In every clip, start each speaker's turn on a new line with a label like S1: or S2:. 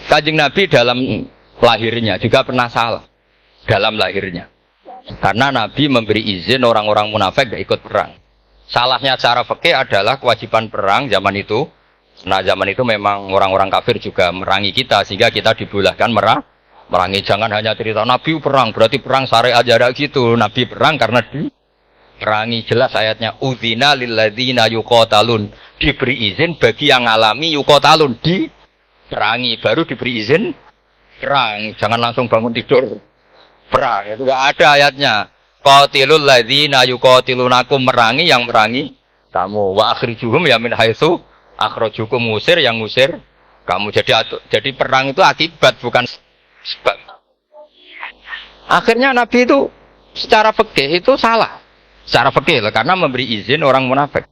S1: Kanjeng Nabi dalam lahirnya juga pernah salah dalam lahirnya. Karena Nabi memberi izin orang-orang munafik gak ikut perang. Salahnya cara fikih adalah kewajiban perang zaman itu. Nah zaman itu memang orang-orang kafir juga merangi kita sehingga kita dibolehkan merangi. Jangan hanya cerita Nabi perang berarti perang syariat jarak gitu. Nabi perang karena diperangi. Jelas ayatnya udzina lilladzina yuqatalun, diberi izin bagi yang ngalami yuqatalun diperangi baru diberi izin perang. Jangan langsung bangun tidur perang, itu enggak ada ayatnya. Qatilul ladzina yuqatilunakum, merangi yang merangi kamu. Wa akhrijuhum ya min haitsu akhrajukum, ngusir yang ngusir kamu. Jadi perang itu akibat bukan sebab. Akhirnya Nabi itu secara fikih itu salah. Secara fikih lah karena memberi izin orang munafik.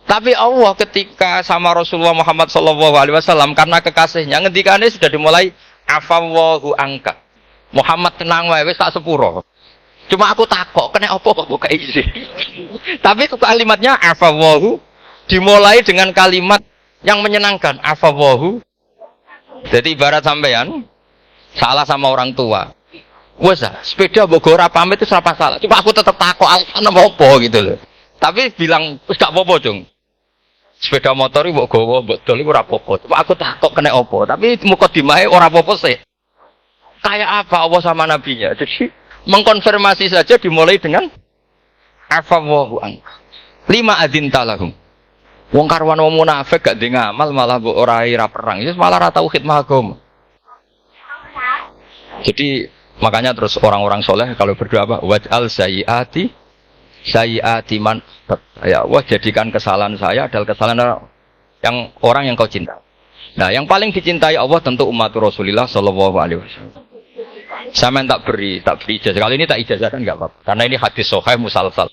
S1: Tapi Allah ketika sama Rasulullah Muhammad SAW karena kekasihnya ngendikane sudah dimulai afawwahu angka. Muhammad tenang wae wis tak sepuro. Cuma aku takok kena apa kok buka izin. Tapi kalimatnya afawwahu dimulai dengan kalimat yang menyenangkan, afawwahu. Jadi ibarat sampean salah sama orang tua. Wes sepeda mbok ora pamit itu ora salah. Cuma aku tetap takok alasan apa gitu loh. Tapi bilang wis gak apa-apa, Jung. Sepeda motor iki mbok gawa mbok dol iku ora apa-apa. Cuma aku takok kena apa. Tapi mukadimahe ora apa-apa sih. Kayak apa Allah sama nabinya. Jadi mengkonfirmasi saja dimulai dengan afawwahu an. Lima adzinta lahum. Wong karwan wong munafik gak ndek ngamal malah mbok ora ira perang. Wis malah ora tau khidmah agama. Jadi makanya terus orang-orang soleh kalau berdoa apa? Waj'al sayyiati man. Ya Allah jadikan kesalahan saya adalah kesalahan yang orang yang kau cinta. Nah, yang paling dicintai Allah tentu umat Rasulullah sallallahu alaihi wasallam. Saya tak beri ijazah. Kali ini tak ijazahkan enggak apa-apa. Karena ini hadis sahih musalsal.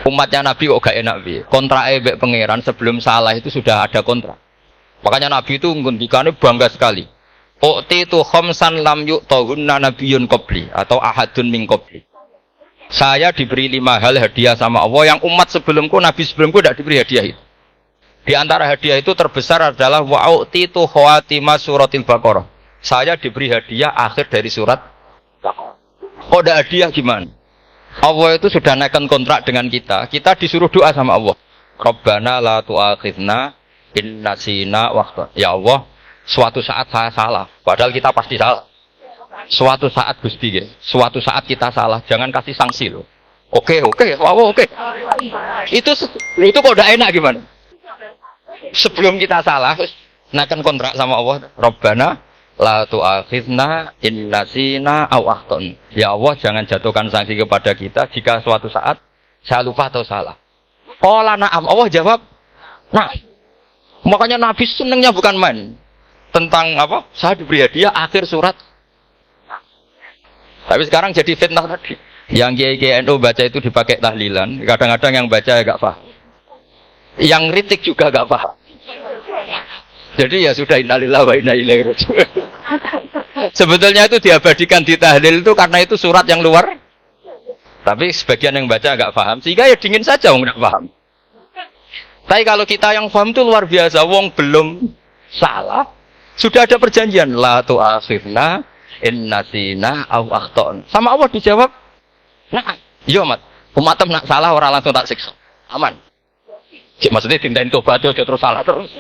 S1: Umatnya Nabi kok gak enak bi. Kontrak mbek pangeran sebelum salah itu sudah ada kontrak. Makanya Nabi itu ngendikane bangga sekali. U'titu khamsan lam yu'tahunna nabiyyun qabli atau ahadun min qabli. Saya diberi 5 hal hadiah sama Allah yang umat sebelumku, Nabi sebelumku tidak diberi hadiah itu. Di antara hadiah itu terbesar adalah wa'u'titu khawatimah suratil Baqarah. Saya diberi hadiah akhir dari surat Baqarah. Oh, ada hadiah gimana? Allah itu sudah naikkan kontrak dengan kita. Kita disuruh doa sama Allah. Rabbana la tu'akhidna in nasina waqta. Ya Allah, suatu saat saya salah. Padahal kita pasti salah. Suatu saat Gusti, ya. Suatu saat kita salah. Jangan kasih sanksi loh. Oke. Itu kok udah enak gimana? Sebelum kita salah, naikkan kontrak sama Allah. Rabbana la tu'akhidna in nasina aw akhtana. Ya Allah, jangan jatuhkan sanksi kepada kita jika suatu saat saya lupa atau salah. Qala na'am. Allah jawab, nah. Makanya Nabi senangnya bukan main. Tentang apa? Saya diberi hadiah akhir surat. Tapi sekarang jadi fitnah tadi. Yang Kiai NU baca itu dipakai tahlilan. Kadang-kadang yang baca agak paham. Yang kritik juga agak paham. Jadi ya sudah innalillahi wa inna ilaihi raji'un. Sebetulnya itu diabadikan di tahlil itu karena itu surat yang luar. Tapi sebagian yang baca agak paham. Sehingga ya dingin saja wong enggak paham. Tapi kalau kita yang paham itu luar biasa. Wong belum salah. Sudah ada perjanjian. La tu'akhidna in nasina aw akhtana. Sama Allah dijawab, nah, iya mat. Umat nak salah orang langsung tak siksa. Aman. Maksudnya tindain tobat aja terus salah terus.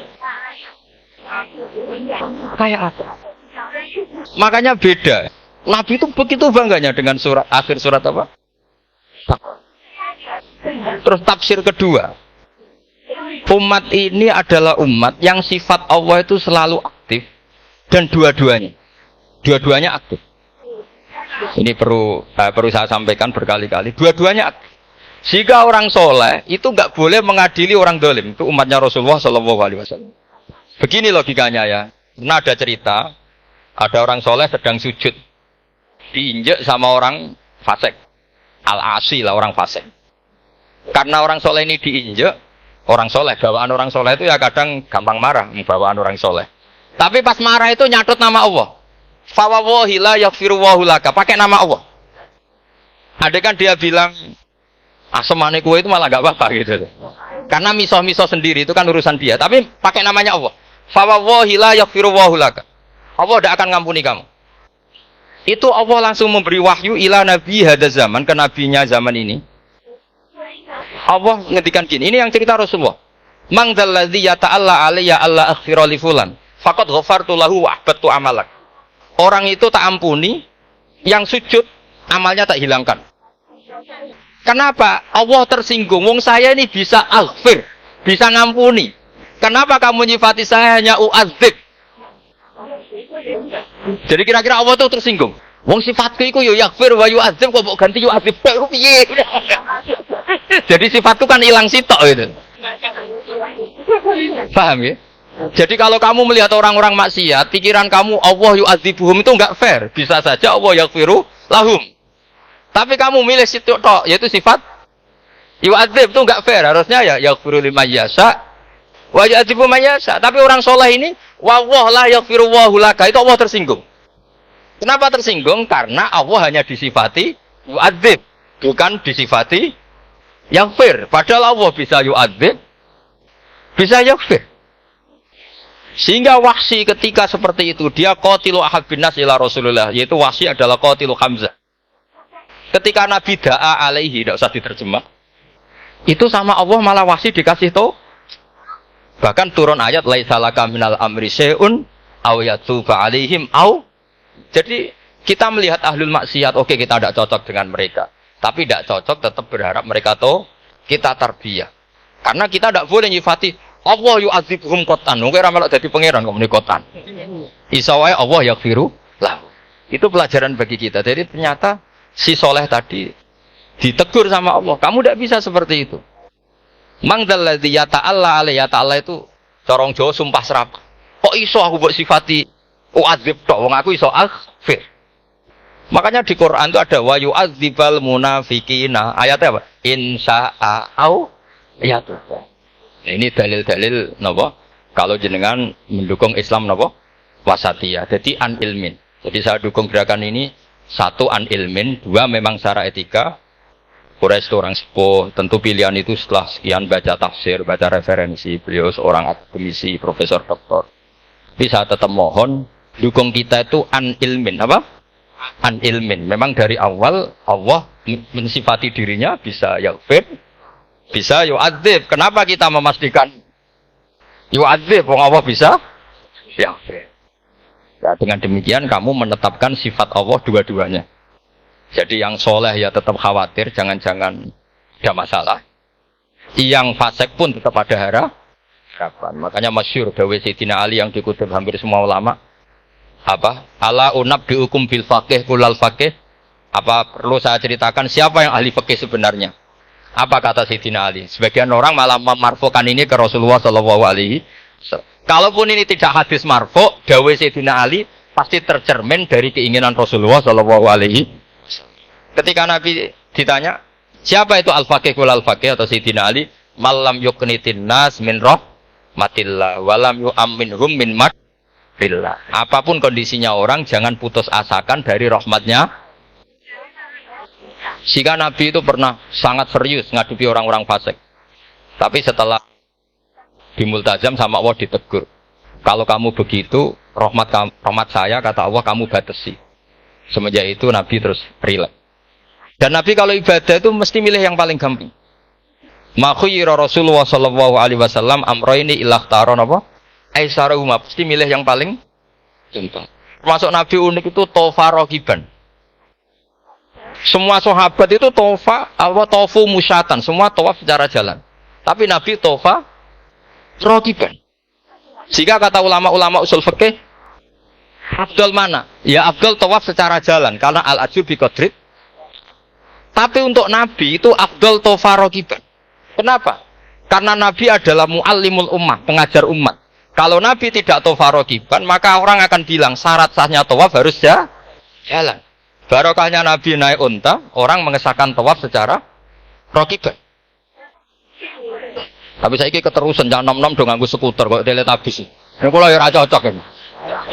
S1: Kayak apa? Makanya beda. Nabi itu begitu bangganya dengan surat akhir surat apa? Terus tafsir kedua. Umat ini adalah umat yang sifat Allah itu selalu aktif dan dua-duanya aktif. Ini perlu saya sampaikan berkali-kali. Dua-duanya aktif. Jika orang soleh itu nggak boleh mengadili orang dolim. Itu umatnya Rasulullah SAW. Begini logikanya ya. Pernah ada cerita, ada orang soleh sedang sujud, diinjek sama orang fasik, al-asi lah orang fasik. Karena orang soleh ini diinjek, orang soleh, bawaan orang soleh itu ya kadang gampang marah, bawaan orang soleh. Tapi pas marah itu nyatut nama Allah. Fawawahi la yaghfirullahu laka, pakai nama Allah. Ada kan dia bilang, semane kue itu malah gak apa-apa gitu. Karena misoh-misoh sendiri itu kan urusan dia. Tapi pakai namanya Allah. Fa wallahi la yaghfiru Allahu laka. Allah tidak akan ngampuni kamu. Itu Allah langsung memberi wahyu ila nabi hada zaman, ke nabinya zaman ini. Allah ngendikan gini, ini yang cerita Rasulullah. Man dzalladzi yata'alla alayya alla aghfira li fulan faqad ghafartu lahu wa ahbattu amalak. Orang itu tak ampuni, yang sujud amalnya tak hilangkan. Kenapa? Allah tersinggung. Wong saya ini bisa aghfir, bisa ngampuni. Kenapa kamu nyifati saya hanya u'adzib? Jadi kira-kira Allah itu tersinggung. Wong sifatku iku yo yaghfir wa yu'adzib kok mbok ganti yu'adzib tok piye? Jadi sifatku kan hilang sitok gitu. Paham ya? Jadi kalau kamu melihat orang-orang maksiat, pikiran kamu Allah yu'adzibuhum itu enggak fair. Bisa saja Allah yaghfiru lahum. Tapi kamu milih sitok tok, yaitu sifat yu'adzib itu enggak fair. Harusnya ya yaghfiru liman yasha wa yu'adzibu man yasha. Tapi orang soleh ini wallah la yaghfiru Allahu laka, itu Allah tersinggung. Kenapa tersinggung? Karena Allah hanya disifati yu'adzib, bukan disifati yaghfir. Padahal Allah bisa yu'adzib, bisa yaghfir. Sehingga Wahsy ketika seperti itu, dia qatilu ahabbin nas ila Rasulullah, yaitu Wahsy adalah qatilu Hamzah. Ketika Nabi da'a alaihi, tidak usah diterjemah, itu sama Allah malah Wahsy dikasih tahu. Bahkan turun ayat laisa laka minal amri syai'un aw yatuba alaihim aw. Jadi kita melihat ahlul maksiat, oke, kita tidak cocok dengan mereka, tapi tidak cocok tetap berharap mereka tahu kita tarbiyah. Karena kita tidak boleh nyifati Allah yu'adzibuhum qatan. Mungkin ora melok dadi pangeran kok muni qatan. Isa wae Allah yaghfiru lah. Itu pelajaran bagi kita. Jadi ternyata si soleh tadi ditegur sama Allah. Kamu tidak bisa seperti itu. Mang dzalladzi yata'alla alayya ta'ala itu corong Jawa sumpah serapah. Kok iso aku mbok sifati u'adzib tok wong aku iso aghfir. Makanya di Quran itu ada wa yu'adzibal munafiqina. Ayatnya apa? Insya'a au yatuba. Ini dalil-dalil napa? Kalau jenengan mendukung Islam napa? Wasatiyah. Jadi an ilmin. Jadi saya dukung gerakan ini, satu an ilmin, dua memang secara etika. Quraisy itu orang sepuh, tentu pilihan itu setelah sekian baca tafsir, baca referensi, beliau seorang akademisi, profesor doktor. Tapi saya tetap mohon, dukung kita itu an ilmin, apa? An ilmin. Memang dari awal Allah mensifati dirinya bisa yaghfir, bisa yu'adzib. Kenapa kita memastikan yu'adzib? Wong Allah bisa yaghfir. Ya, dengan demikian kamu menetapkan sifat Allah dua-duanya. Jadi yang soleh ya tetap khawatir, jangan-jangan ada masalah. Yang fasik pun tetap ada harapan. Makanya masyhur dawuh Sayyidina Ali yang dikutip hampir semua ulama. Apa? Ala unab dihukum bil faqih kulal faqih. Apa perlu saya ceritakan siapa yang ahli fikih sebenarnya? Apa kata Sayyidina Ali? Sebagian orang malah memarfukan ini ke Rasulullah sallallahu alaihi wasallam. Kalaupun ini tidak hadis marfu, dawuh Sayyidina Ali pasti tercermin dari keinginan Rasulullah sallallahu alaihi wasallam. Ketika Nabi ditanya, siapa itu al-faqih kul al-faqih atau Sayyidina Ali, malam yuknitin nas min rahmatillah walam yu'amminhum min makrillah. Apapun kondisinya orang, jangan putus asakan dari rahmatnya. Jika Nabi itu pernah sangat serius ngadepi orang-orang fasik. Tapi setelah dimultazam sama Allah ditegur. Kalau kamu begitu, rahmat saya, kata Allah, kamu batasi. Semenjak itu Nabi terus relax. Dan Nabi kalau ibadah itu mesti milih yang paling gampang. Ma khayyara Rasulullah sallallahu alaihi wasallam amrayni illa ikhtaron apa? Aisarahuma, mesti milih yang paling gampang. Termasuk Nabi unik itu tofa rogiban. Semua sahabat itu tofu musyatan, semua tawaf secara jalan. Tapi Nabi tofa rogiban. Jika kata ulama-ulama usul fikih, afdal mana? Ya afdal tawaf secara jalan karena al-ajru bi qadri. Tapi untuk Nabi itu afdal tofa rogiban. Kenapa? Karena Nabi adalah muallimul ummah, pengajar umat. Kalau Nabi tidak tofa rogiban, maka orang akan bilang syarat sahnya tawaf harus jalan. Barokahnya Nabi naik unta, orang mengesahkan tawaf secara rogiban. Tapi saya ini keterusan, jangan nom-nom dong nganggu skuter kok teletabis. Ini kalau ya cocok ini.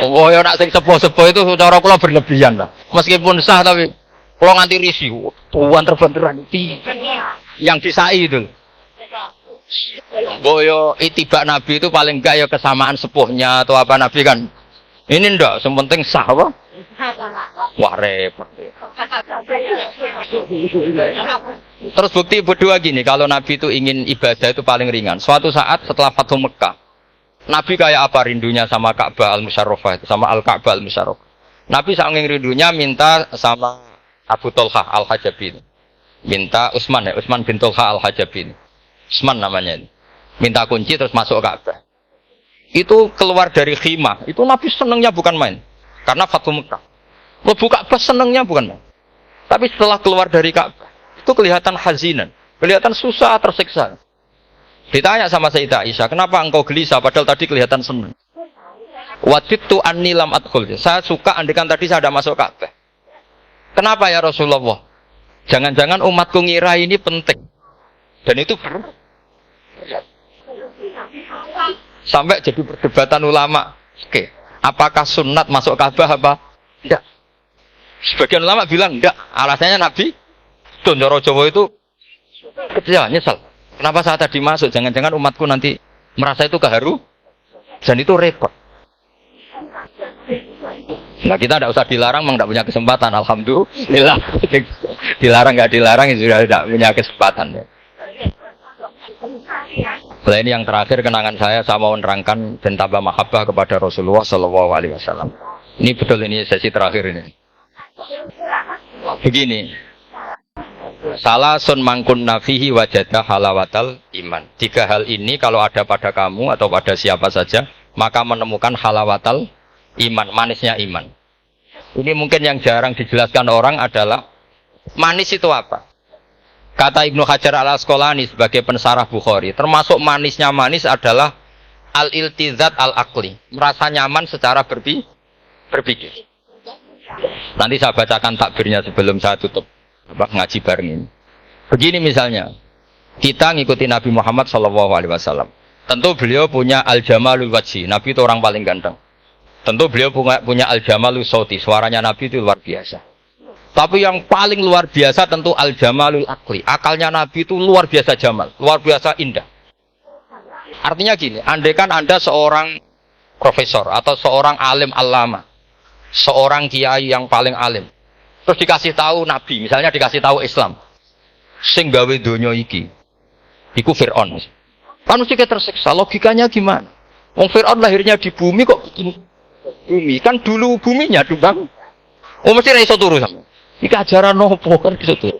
S1: Oh ya nak sing sepo-sepo itu cara kula berlebihan lah. Meskipun sah tapi kalau nganti risih, tuan terbenturan yang disai itu. Boyo itibak Nabi itu paling enggak ya kesamaan sepuhnya atau apa Nabi kan. Ini ndak, sementing sah apa? Wah repot. Terus bukti berdua gini, kalau Nabi itu ingin ibadah itu paling ringan. Suatu saat setelah Fathu Mekah, Nabi kayak apa rindunya sama Ka'bah Al-Musyarrafah itu, sama Al-Ka'bah Al-Musyarrafah. Nabi saking rindunya minta sama Abu Tolha Al-Hajabi itu. Minta Utsman bin Tolha Al-Hajabi. Utsman namanya itu. Minta kunci terus masuk Ka'bah. Itu keluar dari khimah, itu Nabi senengnya bukan main. Karena Fathu Mekah. Lebu Ka'bah senengnya bukan main. Tapi setelah keluar dari Ka'bah, itu kelihatan hazinan, kelihatan susah, tersiksa. Ditanya sama Sayyidah Aisyah, kenapa engkau gelisah padahal tadi kelihatan senang? Wadidtu anni lam adkhul. Saya suka andekan tadi saya ada masuk Ka'bah. Kenapa ya Rasulullah? Jangan-jangan umatku ngira ini penting. Dan itu sampai jadi perdebatan ulama. Oke, apakah sunat masuk Ka'bah apa? Tidak. Sebagian ulama bilang tidak. Alasannya Nabi Dondoro Jawa itu kecewa, nyesal. Kenapa saat tadi masuk? Jangan-jangan umatku nanti merasa itu keharu dan itu repot. Nah kita tidak usah dilarang, memang tidak punya kesempatan. Alhamdulillah. Dilarang nggak dilarang, sudah tidak punya kesempatan. Nah ini yang terakhir kenangan saya mau menerangkan dan tambah mahabbah kepada Rasulullah Shallallahu Alaihi Wasallam. Ini betul, ini sesi terakhir ini. Begini, salah sun mangkun nafihi wajadah halawatal iman. 3 hal ini kalau ada pada kamu atau pada siapa saja, maka menemukan halawatal iman, manisnya iman. Ini mungkin yang jarang dijelaskan orang adalah manis itu apa? Kata Ibnu Hajar al-Asqalani sebagai pensarah Bukhari, termasuk manisnya manis adalah al-iltizat al-aqli, merasa nyaman secara berpikir. Nanti saya bacakan takbirnya sebelum saya tutup ngaji bareng ini. Begini misalnya, kita ngikuti Nabi Muhammad SAW. Tentu beliau punya al-jamalul wajhi, Nabi itu orang paling ganteng. Tentu beliau punya al-jamalul sauti, suaranya Nabi itu luar biasa. Tapi yang paling luar biasa tentu al-jamalul aqli. Akalnya Nabi itu luar biasa jamal, luar biasa indah. Artinya gini, andaikan Anda seorang profesor atau seorang alim allama, seorang kiai yang paling alim, terus dikasih tahu Nabi, misalnya dikasih tahu Islam, sing gawe donya iki, iku Fir'aun. Kan mesti tersiksa, logikanya gimana? Wong Fir'aun lahirnya di bumi kok bumi, kan dulu buminya dibangun. Oh mesti ra iso turu sampe. Iki ajaran nopo kan gitu.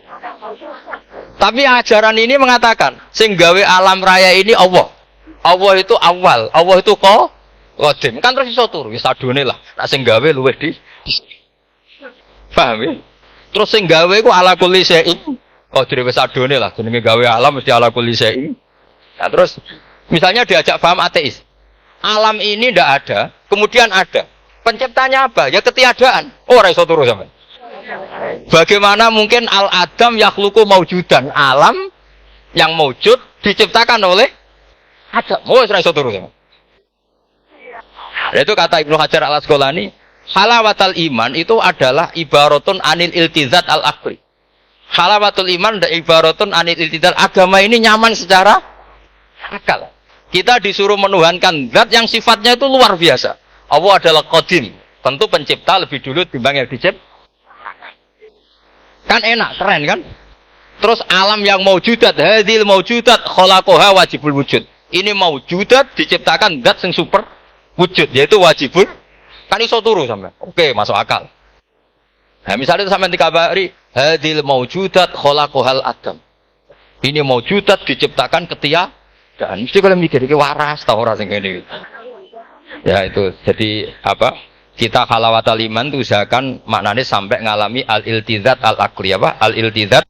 S1: Tapi ajaran ini mengatakan sing gawe alam raya ini Allah. Allah itu awal, Allah itu qadim. Kan terus iso turu, wis adone lah. Nek sing gawe luwih di paham ya? Terus sing gawe ku ala kulli syai'in qadir, wis adone lah. Jenenge gawe alam mesti ala kulli syai'in. Nah, terus misalnya diajak paham ateis. Alam ini ndak ada, kemudian ada. Penciptanya apa? Ya ketiadaan. Oh, ora iso turu sampean. Bagaimana mungkin al-adam yakhluqu maujudan, alam yang maujud diciptakan oleh Adam. Oh, ora iso turu sampean. Itu kata Ibnu Hajar al-Asqalani, halawatul iman itu adalah ibaratun anil iltizat al-aqli. Halawatul iman dan ibaratun anil iltizat, agama ini nyaman secara akal. Kita disuruh menuhankan zat yang sifatnya itu luar biasa. Allah adalah qadim, tentu pencipta lebih dulu timbang yang dicipta. Kan enak, keren kan? Terus alam yang maujudat, hadil maujudat khalaqaha wajibul wujud. Ini maujudat diciptakan zat yang super wujud, yaitu wajibul. Kan iso turu sampean. Oke, masuk akal. Nah, misalnya itu sampean dikabari, hadil maujudat khalaqahal adam. Ini maujudat diciptakan ketiadaan. Mesti kalian mikir iki waras ta ora sing ngene. Ya itu. Jadi apa? Kita halawatul iman itu usahakan maknanya sampai ngalami al-iltizat al-aqli apa? Al-iltizat.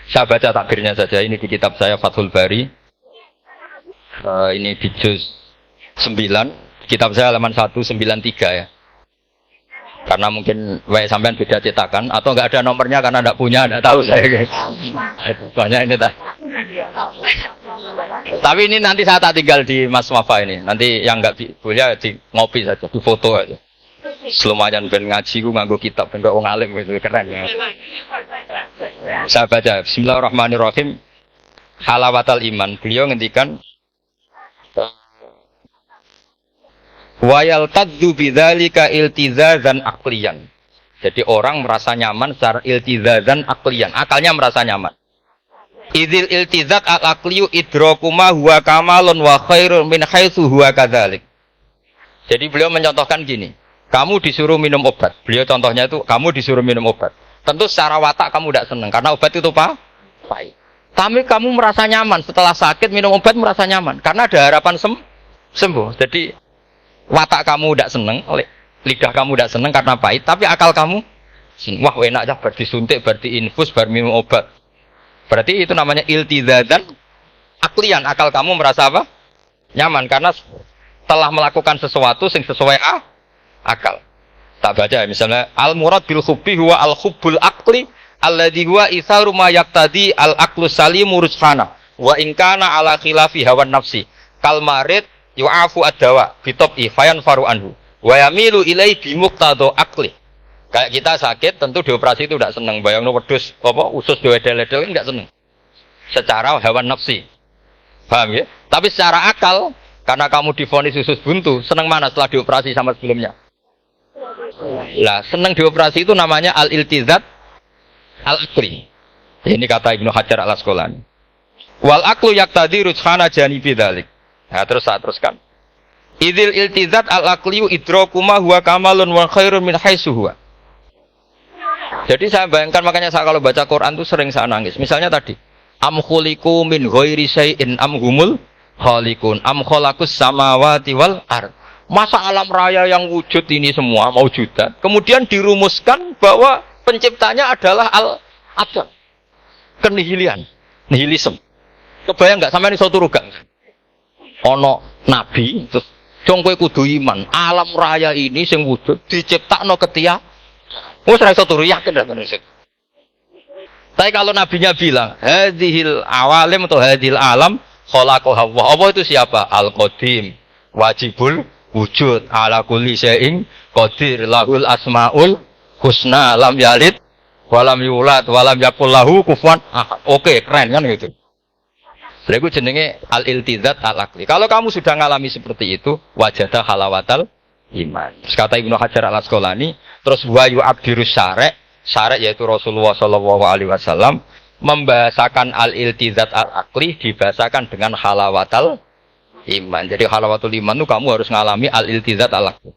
S1: Saya baca takbirnya saja, ini di kitab saya Fathul Bari. Ini di juz 9, kitab saya halaman 193 ya. Karena mungkin sampean beda cetakan atau enggak ada nomornya karena enggak punya, enggak tahu saya guys. Banyak ini tak. Tapi ini nanti saya tak tinggal di Mas Wafa ini. Nanti yang enggak boleh di ngopi saja, di foto aja. Selumayan ben ngaji ku nganggo kitab ben kok wong alim gitu, keren ya. Saya baca Bismillahirrahmanirrahim. halawatal iman. Beliau ngendikan wa yaltaddu bidzalika iltizazan aqliyan. Jadi orang merasa nyaman secara iltizazan aqliyan, akalnya merasa nyaman. Idzil iltizat al-aqliyu idrakuma huwa kamalun wa khairun min haitsu huwa kadzalik. Jadi beliau mencontohkan gini, kamu disuruh minum obat. Beliau contohnya itu kamu disuruh minum obat. Tentu secara watak kamu tidak senang karena obat itu pahit. Tapi kamu merasa nyaman setelah sakit minum obat merasa nyaman karena ada harapan sembuh. Jadi watak kamu tidak senang, lidah kamu tidak senang karena pahit, tapi akal kamu wah enak aja bar disuntik, bar diinfus, bar minum obat. Berarti itu namanya iltizazan aklian, akal kamu merasa apa? Nyaman karena telah melakukan sesuatu yang sesuai akal. Tak baca misalnya al-murad bil hubbi huwa al-hubbul aqli alladhi huwa itharu ma yaqtadi al-aqlu salimu rujhana wa in kana ala khilafi hawan nafsi kal marid yu'afu ad-dawa bi tab'i fayanfaru anhu wa yamilu ilai bi muqtado aqli. Kayak kita sakit tentu dioperasi itu tidak senang, bayangno wedhus apa usus dewedel-edel kan enggak senang. Secara hawan nafsi. Paham ya? Tapi secara akal karena kamu divonis usus buntu, senang mana setelah dioperasi sama sebelumnya? Lah, senang dioperasi itu namanya al-iltizat al-aqli. Ini kata Ibnu Hajar al-Asqalani. Wal aqlu yaqtadi rujhana janibi dzalik. Nah, terus saya teruskan. Idzil iltizat al-aqliyu idrakuma huwa kamalun wa khairun min haitsu huwa. Jadi saya bayangkan makanya saya kalau baca Quran itu sering saya nangis. Misalnya tadi, am khuliqu min ghairi syai'in am humul khaliqun am khalaqus samawati wal ard. Masa alam raya yang wujud ini semua maujudat kemudian dirumuskan bahwa penciptanya adalah al-adam. Kenihilian, nihilisme. Kebayang enggak sampeyan iso turu gak? Ono nabi terus jong kowe kudu iman, alam raya ini sing wujud diciptakno ketia. Wes ora iso turu yakin ra manusia. Tapi kalau nabinya bilang, hadhil awalim atau hadhil alam khalaqaha Allah. Allah itu siapa? Al-Qadim, wajibul wujud, ala kulli syai'in qadir, lahul asmaul husna, lam yalid walam yulad walam yakul lahu kufuwan ahad. Oke, keren kan gitu. Lha iku jenenge al-iltizat al-aqli. Kalau kamu sudah ngalami seperti itu, wajadah halawatal iman. Terus kata Ibnu Hajar al-Asqalani, terus wa yu'abdirus syara' yaitu Rasulullah sallallahu alaihi wasallam membahasakan al-iltizat al-aqli dibahasakan dengan halawatal iman. Jadi halawatul iman itu kamu harus ngalami al-iltizat al-aqli.